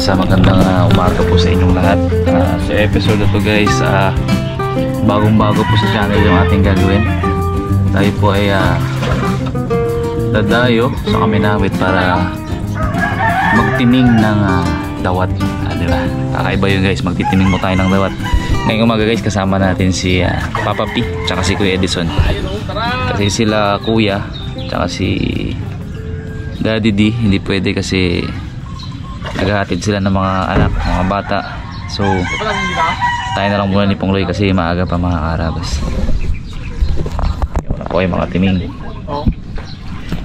Karabas, magandang umaga po sa inyong lahat. Sa episode na to guys, bagong-bago po sa channel yung ating gagawin. Tayo po ay dadayo sa Kaminawit para magtining ng dawat. Diba? Kakaiba yun guys, magtitining mo tayo ng dawat. Ngayong umaga guys, kasama natin si Papa P tsaka si Kuya Edison. Kasi sila kuya tsaka si Daddy D hindi pwede kasi naghahatid sila ng mga anak, mga bata. So tayo na lang muna ni Pongloy kasi maaga pa mga Karabas. Yun na po ay mga timing.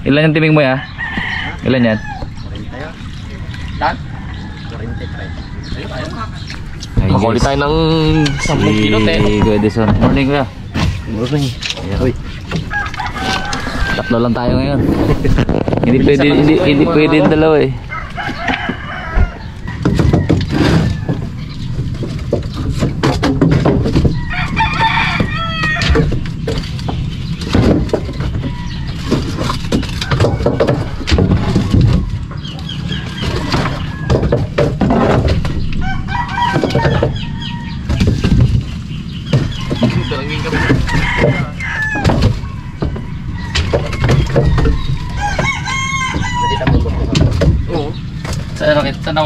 Ilan yung timing mo ya? Ilan yan? Makuli tayo ng 10 kilot eh. Kuya Edison. Morning kuya. Morning. Tatlo lang tayo ngayon. hindi pwede yung dalawa eh.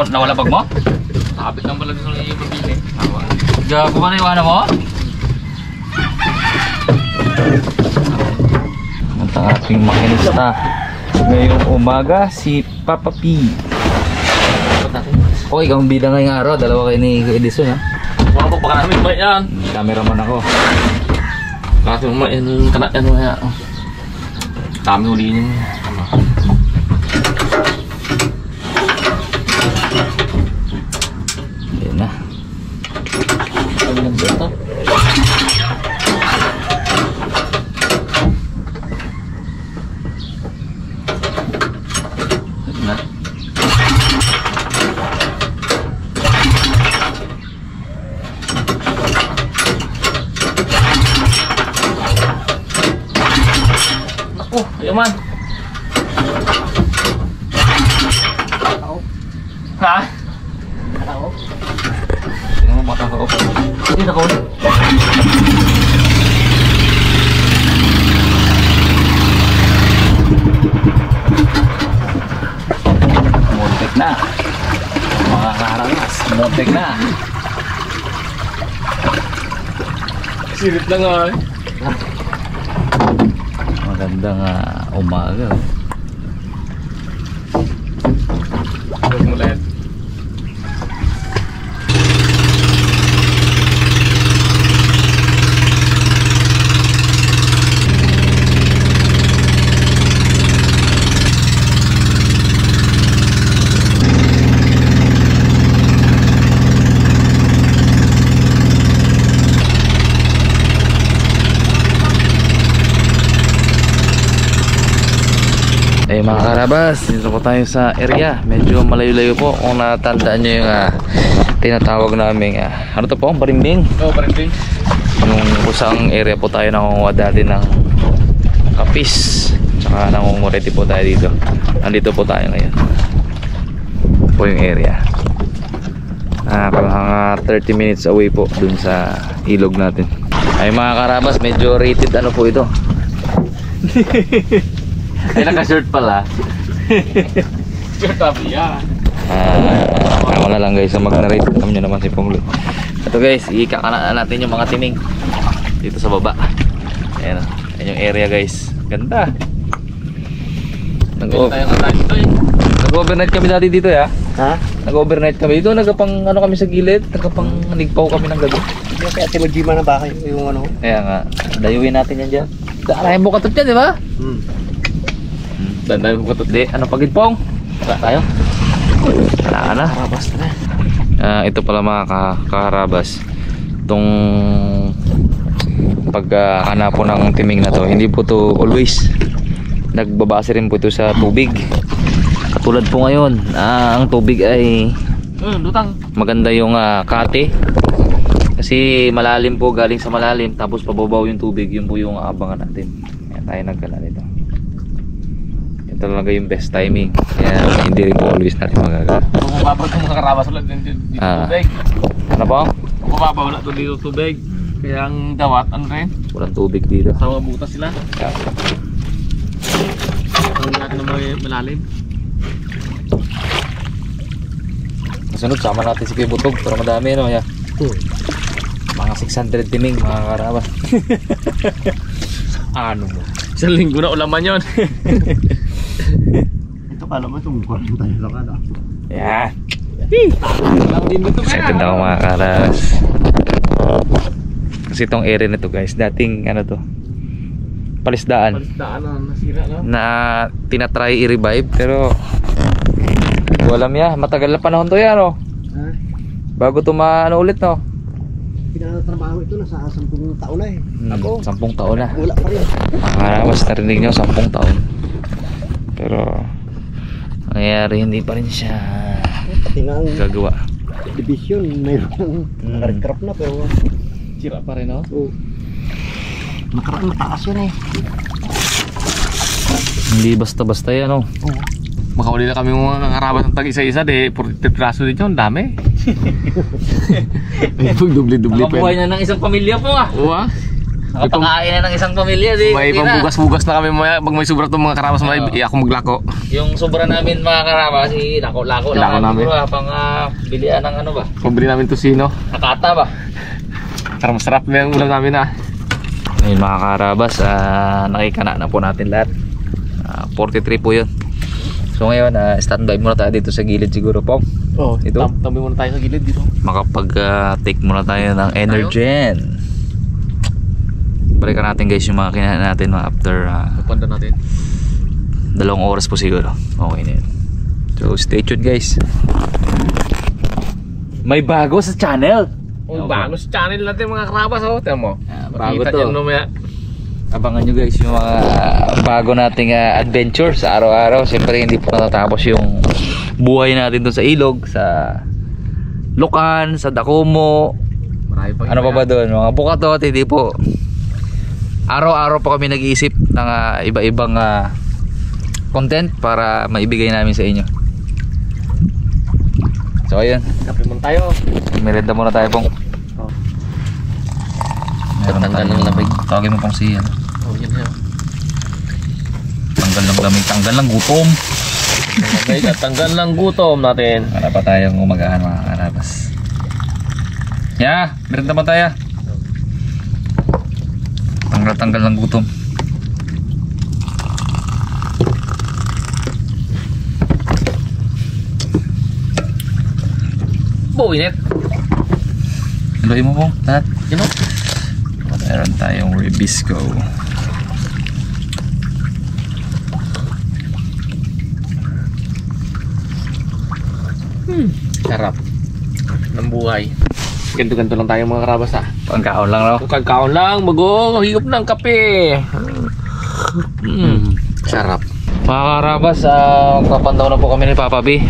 Nawala bag mo? Nakapit lang pala sa yung pabili. Gago ba na iwanan mo? Ang ating makinista ngayong umaga, si Papa P. O, ikaw ang bida ngayong araw. Dalawa kayo ni Edison ha? Wala pa baka namin ba yan? Cameraman ako. Kasi umain ka na yan maya. Kami huliin yun. Oh, yaman. Ha? Tingnan mo makakaop. Hindi na ko. Montek na. Mga Karabas, montek na. Silip na nga eh. Magandang umaga. Huwag mo lahat. Eh mga Karabas, dito po tayo sa area. Medyo malayo-layo po. Kung natandaan nyo yung tinatawag namin ano to po? Barimbing? Oo, Barimbing. Yung kusang area po tayo nangunguha dati ng kapis. Tsaka nangungureti po tayo dito. Nandito po tayo ngayon. Po yung area. Parang 30 minutes away po dun sa ilog natin. Ay mga Karabas, medyo rated ano po ito. Ay naka-shirt pala. Shirt up yan. Ako na lang guys sa mag-narrate. Alam nyo naman si Pongloy. Ito guys, ikakanaan natin yung mga timing dito sa baba. Ayan, ayan yung area guys. Ganda. Nag-overnight kami dati dito ya. Ha? Nag-overnight kami dito. Nagapang ano kami sa gilid. Nagapang nigpaw kami ng gabi. Yung kaya Timojima na bahay yung ano. Kaya nga, dayuin natin yan dyan. Darahin mo katot yan, di ba? Dandan mo katot. Di, ano pagid Pong? Wala tayo. Wala na. Karabas na. Ito pala mga Karabas. Itong paghanap po ng timing na to, hindi po to always. Nagbabase rin po ito sa tubig. Katulad po ngayon, ang tubig ay lutang. maganda yung kate. Kasi malalim po, galing sa malalim. Tapos pababaw yung tubig, yun po yung abangan natin. Ayan tayo nagkala nito. Ito talaga yung best timing. Kaya hindi rin po always natin magagawa. Mababaw itong mga karabas ulit dito tubig. Ano po? Mababaw na ito dito tubig. Kaya ang dawat, ano rin? Walang tubig dito. Sa mga butas sila. Ang natin na malalim. Kasunod, sama natin si Kuya Butog. Pero madami, no? Yeah. Mga 600 timing, mga karabas. Ano mo? Isang linggo na ulaman yun. Ito pala mo itong 40 lang ano. Yeah. Lang din dito Excited na ako mga karabas. Kasi itong area na to guys, dating ano to, palisdaan. Palisdaan na nasira na. Na tinatry i-revive pero walam ya, matagal na panahon to yan, no? Ha? Bago tumaano ulit, no? Pinatrabaho ito na sa 10 taon na eh. Ako, 10 taon na. wala pa rin. Mas narinig nyo, 10 taon. Pero nangyayari, hindi pa rin siya Pati nga ang gagawa. division, mayroong nakarekrap na pero Sira pa rin, no? nakaraan mataas yun eh. Hindi basta-basta yan, no? Oo. Makauli na kami mga karabas ng tag-isa-isa, de 40 piraso din yun, dami. Dubli-dubli pa Nakabuhay na ng isang pamilya po, ah. Oo ah. Nakapakain na ng isang pamilya, di. May di na. pambugas-bugas na kami maya. Pag may sobra itong mga karabas, ako maglako. Yung sobra namin mga karabas, lako-lako Lako lang namin. namin. Pang bilian ng ano ba? Pabili namin tosino. Nakata ba? Para masarap na yung ulam namin ah. Ngayon mga karabas, nakikana na po natin lahat. 43 po yun. So ngayon, standby muna tayo dito sa gilid siguro po. Oo, Ito? Tabi muna tayo sa gilid dito. Makapag-take muna tayo ng Energen. Balikan natin guys yung mga kinain natin mga after Pagpanda natin. 2 oras po siguro. Okay na yun. So stay tuned guys. May bago sa channel. Oh, bago sa channel natin mga karabas oh. Tiyan mo. Bago Makita to. niyo mamaya. Abangan nyo guys yung mga bago nating adventure sa araw-araw. Siyempre hindi po natatapos yung buhay natin doon sa ilog, sa Locan, sa Dacomo. Marami pang Ano pa ba doon? Mga bukatot, hindi po. Araw-araw po kami nag-iisip ng iba-ibang content para maibigay namin sa inyo. So ayun, Kape muna tayo. merenda muna tayo pong. Meron Tanggal tayong ng lamig. Tawagin mo pong si Oh, yun na. tanggal ng lamig, tanggal ng gutom. Okay, tanggal ng gutom natin. Wala pa tayong umagahan mga karabas. Yeah, merenda pa tayo. Tanggal ng gutom. Buinit. Haluin mo pong lahat. Yun o. Meron tayong Ribisco. Sarap. Ng buhay. Ganto-ganto lang tayo mga karabas ah. Pangkaon lang, no? Kung kagkaon lang, higop ng kape. Sarap. Mga karabas, magpapandaw na po kami ni Papa B.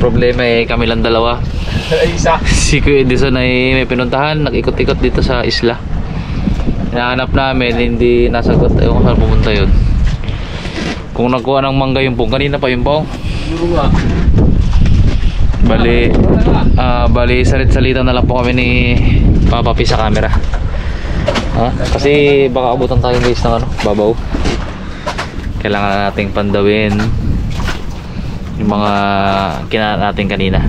Problema kami lang dalawa. Isa. Si Kuya Edison ay may pinuntahan, nag-ikot-ikot dito sa isla. Hinahanap namin, hindi nasagot. Ayaw kung saan pumunta yun. Kung nagkuha ng mangga yung pong, kanina pa yung pong. Siguro nga. Bali salit-salita na lang po kami ni Papa P sa camera. Kasi baka abutan tayo guys ng babaw. Kailangan na nating pandawin yung mga kinain natin kanina.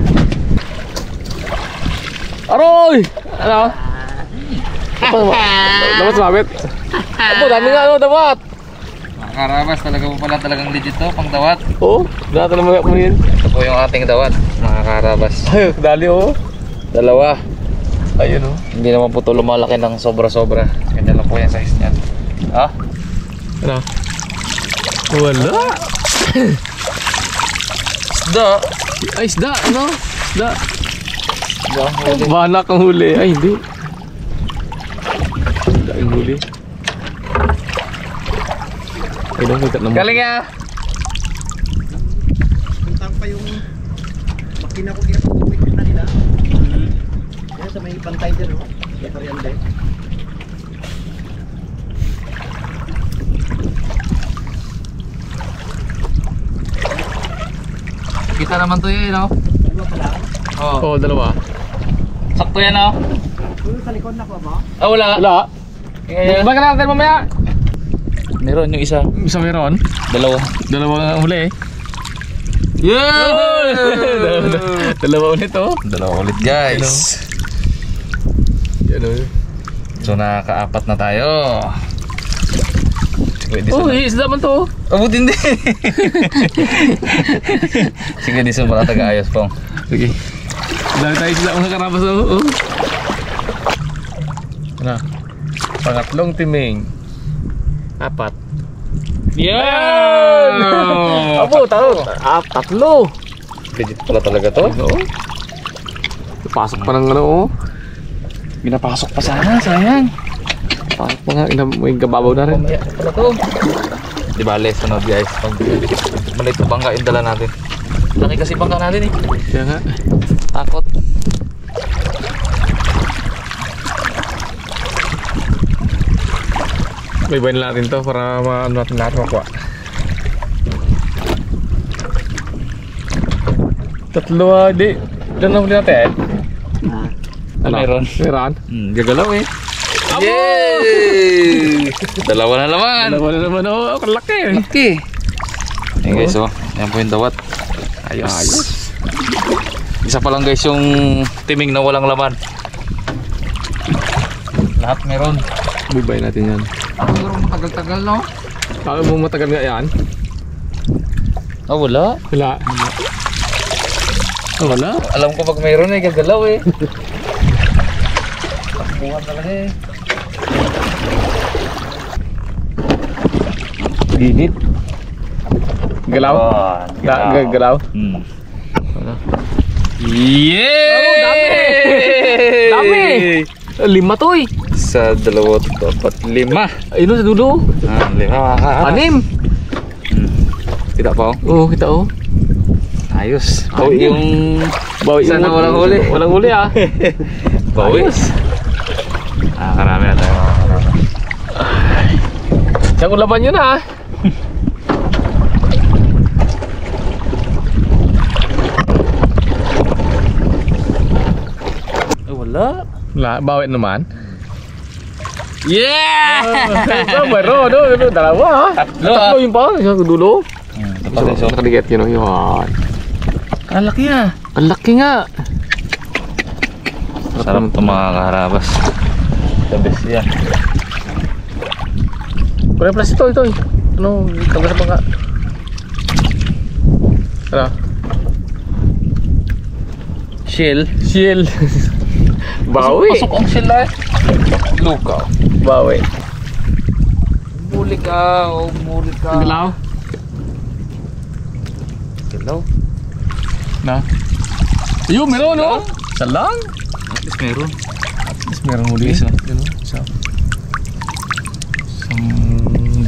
Aroy! Ano? Dapat sumabit. Apo, dami nga ano, dapat. Mga karabas, talagang legit to, pang dawat. Oo, dati naman ako yun. Ito po yung ating dawat, mga karabas. Ay, dali oh. Dalawa. Ayun oh. Hindi naman po ito lumalaki ng sobra-sobra. Ganyan lang po yung size niyan. Ano? Wala. Isda. Ay, isda, ano? Isda. Huli. Banak ang huli. Ay, hindi. Isda ang huli. Ay, nakita naman. Galing ya. Puntang pa yung makina ko kaya tubig na nila. Kaya sa may bantay dyan oh. Kaya karyanda eh. Kita naman to yun, no? Ano Oo, dalawa. Sakto yan oh. Sa likod na ko ba? Ah, wala. Wala. Baka natin mamaya. Meron yung isa. Isa meron. Dalawa. Dalawa nga huli. Dalawa ulit oh. Dalawa ulit guys. Yan oh. So nakaka-apat na tayo. Wait, Oh, isda man to. abot hindi. Sige, di sa mga taga-ayos pong. Sige. Dahil tayo sila mga karabas oh. Ano? Pangatlong timing. Apat. Yan! Abo, tatlo. Legit pala talaga to. Oo. Pasok pa ng ano oh. Ginapasok pa sana, sayang. Pasok pa nga, may gababaw na rin. Pamaya pala to. Di ba, sunod guys. Pag maliit yung bangka yung dala natin. Laki kasi bangka natin eh. Kaya nga. Takot. May bayan natin to para maano natin lahat makuha. Tatlo di. Diyan na muli natin. Ano? Meron. Meron. Gagalaw eh. Yay! Dalawa na naman. Dalawa na naman oh. Kalaki eh. Laki. Ayan guys oh. Ayan po yung dawat. Ayos. Isa pa lang guys yung timing na walang laman. Lahat meron. Bubay natin yan. Siguro matagal-tagal no? Kaya mo matagal nga yan? Ah, wala. Wala. Oh, wala. Alam ko pag mayroon eh, gagalaw eh. Takbuhan talaga eh. Ginit. Galaw? Galaw? Wala. Yeah! Oh, dami! Dami! 5 to eh. Sa 2, 4, 5. Ayun sa dulo. 5. 6. Kita pa oh. Oo, kita oh. Ayos. Bawi Yung Bawi sana yung- walang huli. Walang huli ah. bawi. Ayos. Karami na tayo. Siyang ulaban yun ah. Wala. Wala, bawi naman. Yeah! Meron, dalawa ah. Tatlo yung pa, isang dulo. Tapos so. Nakadikit yun, yun. Ang laki ah. Ang laki nga. Sarap ito mga kaharabas. The best yan. Wala pala ito. Ano, tanggal sa bangka. Ano? Shell. Shield. Bawi. Pasok ang shell eh. Luka. Bawi. Muli ka. Oh, muli ka. Galaw. Galaw. Na. Ayun, meron no? Isa lang. At least meron. Mas meron huli. Isa. Yun o. Isa. Isang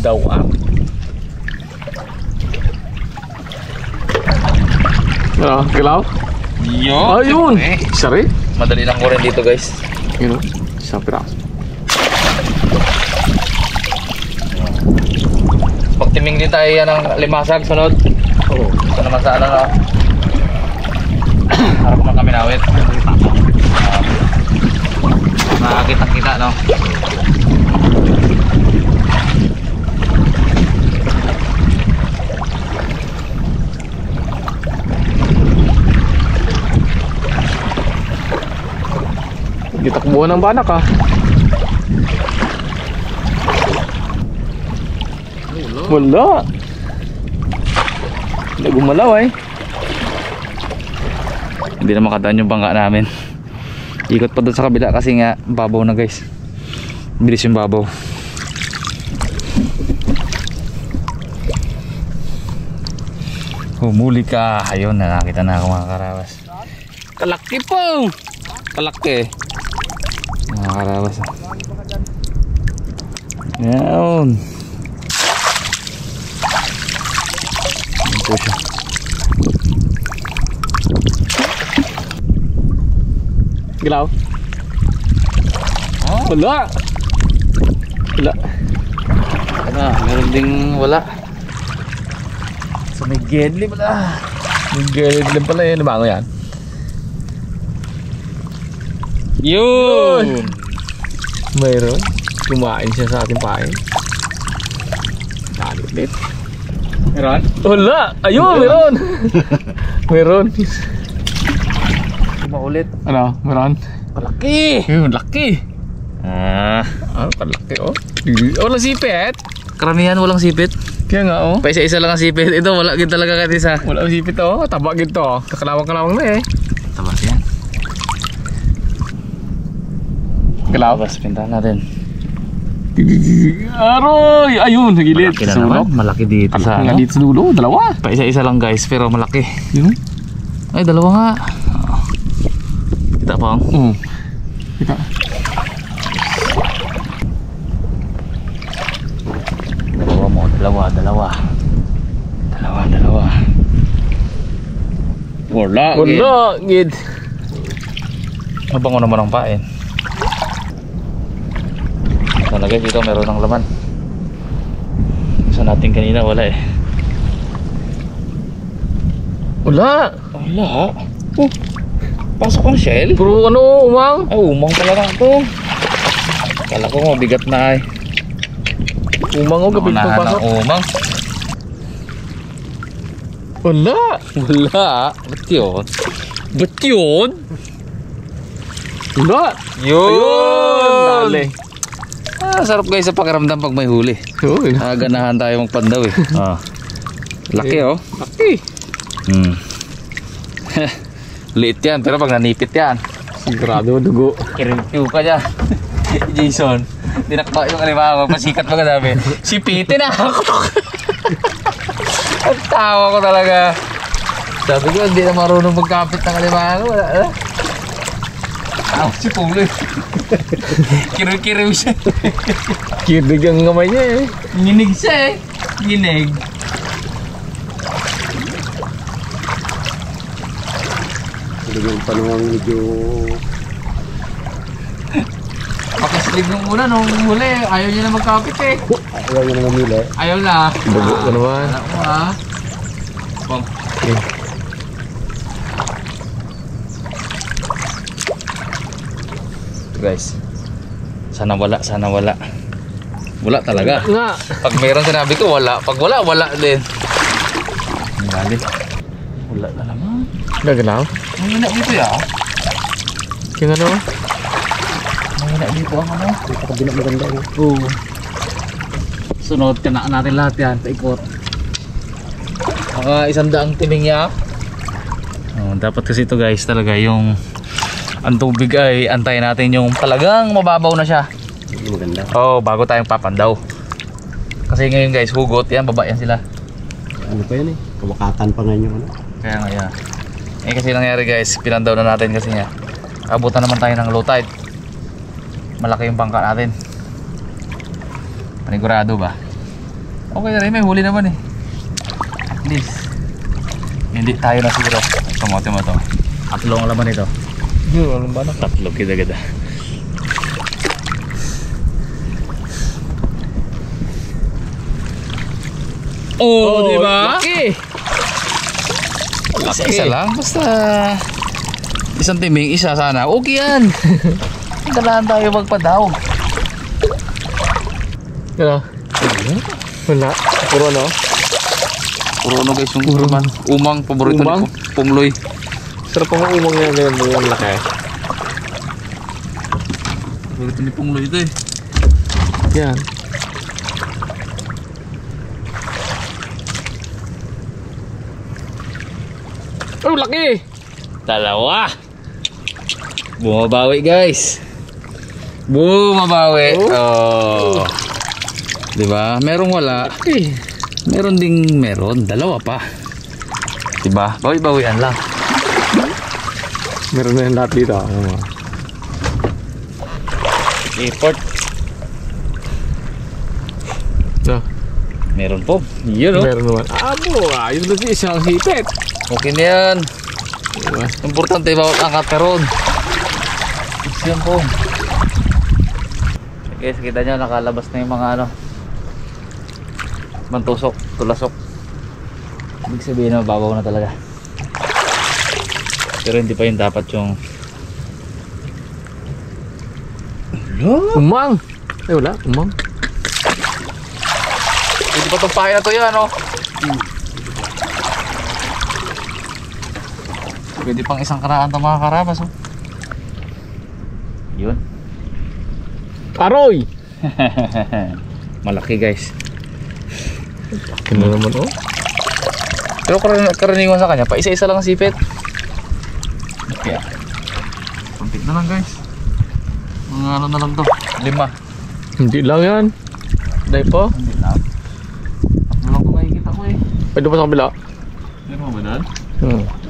dawang. Ano? Galaw? Yun. Ayun! Isa rin. Madali lang ko rin dito guys. Yun o. Isang piraso. Pagtiming din tayo yan ng limasag sunod. Oo. Ito naman sa ano no. Harap naman kami nawit. Nakakitang kita no. Gitakbuhan ng banak ah. Wala. Hindi gumalaw eh. Hindi na makadaan yung bangka namin. Ikot pa doon sa kabila kasi nga babaw na guys. Bilis yung babaw. Humuli ka. Ayun, nakakita na ako mga karawas. Kalaki po. Kalaki. Mga karawas. Yan. Yan po siya. Galaw. Oh, Wala. Wala. wala. Meron ding wala. So may gedli pala. Gilid lang pala eh. Lumango yan. Yun! Mayroon. Kumain siya sa ating pain. Dalit. Meron? Wala! Ayun, meron! Meron. Maulit. Ano? Meron? Palaki! Ayun, laki. Ah, Palaki oh. Walang sipit. karamihan walang sipit. Kaya nga oh. Pa isa-isa lang ang sipit. Ito wala gid talaga kahit isa. Walang sipit oh. Taba gito oh. Kakalawang-kalawang na eh. Tabas yan. Tabas, pintahan natin. Aroy! Ayun, sa gilid. Malaki na naman. Malaki dito sa Nga ano. dito sa dulo, dalawa. Pa isa-isa lang guys, pero malaki. Yun. Ay, dalawa nga. Kita pa. Kita. Dalawa mo, dalawa. Wala. Wala, gid. Mabango naman ang pain. Sana guys, dito meron ng laman. Sa natin kanina wala eh. Wala. Wala. Oh, pasok ang shell. Pero ano, umang? Ay, umang talaga ito. Kala ko mabigat na ay. Umang o, gabit Naunahan pagpasok. ng umang. Wala. Wala. Ba't yun? Ba't yun? Wala. Yun! Dali. Sarap guys sa pakiramdam pag may huli. Yun. Ganahan tayo magpandaw eh. Laki oh. Laki. Liit yan, pero pag nanipit yan, Sigurado dugo. kirimpiw ka dyan. Jason, dinakpa yung alimango, pasikat pa ka sabi. Si Pete na ako. Ang tawa ko talaga. Sabi ko, hindi na marunong magkapit ng alimango. Wala. Si Pulo. Kiriw-kiriw siya. Kirig ang kamay niya eh. Nginig siya eh. Nginig. Yung panuwang medyo Pakislib nung una, nung huli. Ayaw niya na magkapit eh. ayaw nyo na mamili. Ayaw na. Dugo ka naman. Alam mo ah. Guys, sana wala. Wala talaga. Nga. Pag meron sinabi ko wala. Pag wala, wala din. Ang galit. Wala na naman. Gagalaw. Ang hina dito ya. Kaya nga naman. Ang hina dito ang ano. Sa kabila maganda yun. Oo. Sunod ka na natin lahat yan. Paikot. Mga 100 timing ya. Dapat kasi ito guys talaga yung ang tubig ay antayin natin yung talagang mababaw na siya. Maganda. Bago tayong papandaw. Kasi ngayon guys, hugot yan, baba yan sila. Ano pa yun eh? Kawakatan pa nga yung ano. Kaya nga yan. Kasi nangyari guys, pinandaw na natin kasi nga. Abutan naman tayo ng low tide. Malaki yung bangka natin. Panigurado ba? Okay na rin, may huli naman eh. At least hindi tayo nasira. Kamote mo to. Tatlong laman ito. Yun, ano ba na? Tatlo gida-gida. Oh, di ba? Laki. Isa lang, basta isang timing, isa sana. Okay yan. Dalahan tayo magpadaw. Ano? Wala. Puro ano? Puro ano guys, yung umang. Umang, paborito Umang? ni Pungloy. Sarap ang umang niya ganyan mo yung laki. Paborito ni Pungloy ito eh. Yan. Oh, laki! Dalawa. Bumabawi guys. Bumabawi. Oh. Diba? Merong wala. Meron ding meron. Dalawa pa. Diba? Bawi-bawian lang. Meron na yung lahat dito. Report. No. Meron po. Yun oh. Meron naman. Ayos na siya. Isang sipit. Okay na yan. Diba? Importante bawat angkat ka ron. Yan po. Guys, kita nyo nakalabas na yung mga ano, mantusok, tulasok. Ibig sabihin na babaw na talaga. Pero hindi pa yun dapat yung Umang! Ay wala, umang. Pwede pa itong pahay na to yan, no? Pwede pang isang karaan itong mga karabas, oh. Yun. Aroy! Malaki, guys. Kino naman oh. Pero karaniwan sa kanya, pa isa-isa lang ang sipit. Kaya, konti na lang, guys. Mga ano na lang to, 5. Hindi lang yan. Dahil pa. Hindi lang. Tatlo lang ito nakikita ko eh. Pwede pa sa kabila. Meron mo ba doon? Hmm.